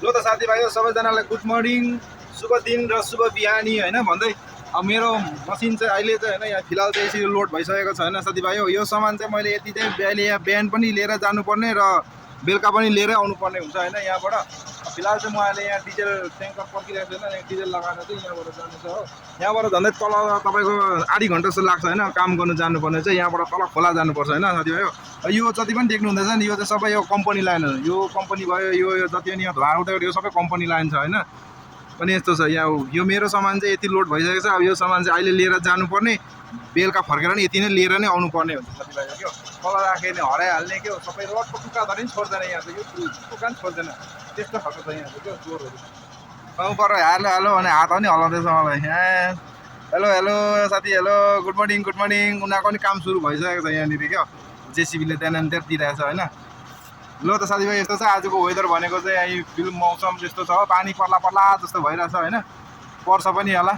ल त साथीभाइ सबैजनालाई गुड मर्निङ, शुभ दिन र शुभ बिहानी होइन भन्दै मेरो मसिन चाहिँ अहिले चाहिँ होइन यहाँ फिलहाल चाहिँ यसरी लोड भइसकेको छ होइन साथीभाइ हो। यो सामान चाहिँ मैले यति चाहिँ बिहान पनि लिएर जानुपर्ने र बेलुका पनि लिएरै आउनुपर्ने हुन्छ होइन यहाँबाट। फिलहाल चाहिँ म अहिले यहाँ डिजेल ट्याङ्कर पर्खिरहेको छैन, यहाँ डिजेल लगाएर चाहिँ यहाँबाट जानु छ हो। यहाँबाट झन्डै तल तपाईँको आधी घन्टा जस्तो लाग्छ होइन काम गर्नु जानुपर्ने चाहिँ। यहाँबाट तल खोला जानुपर्छ होइन साथीभाइ हो। यो जति पनि देख्नु हुँदैछ नि यो चाहिँ सबै यो कम्पनी लाइन हो। यो कम्पनी भयो, यो जति पनि यहाँ धुवा उठ्दै यो सबै कम्पनी लाइन छ होइन। अनि यस्तो छ यहाँ यो मेरो सामान चाहिँ यति लोड भइसकेको छ। अब यो सामान चाहिँ अहिले लिएर जानुपर्ने, बेलुका फर्केर नि यति नै लिएर नै आउनुपर्ने हुन्छ साथीभाइ हो। क्या तल राखेर नै हराइहाल्ने क्या सबै रडको टुक्का धरि छोड्दैन यहाँ चाहिँ, यो टुक्का पनि छोड्दैन त्यस्तो खालको छ यहाँ चाहिँ क्या चोरहरू। गाउँ पर हालो हालो भने हात पनि हल्लाउँदैछ मलाई यहाँ। हेलो हेलो साथी, hello good morning good morning. उनीहरूको पनि काम सुरु भइसकेको छ यहाँनिर क्या, जेसिबीले त्यहाँ दिइरहेछ होइन। ल त साथीभाइ यस्तो छ आजको वेदर भनेको चाहिँ यही फिल्म मौसम जस्तो छ, पानी पर्ला पर्ला जस्तो भइरहेछ होइन, पर्छ पनि होला।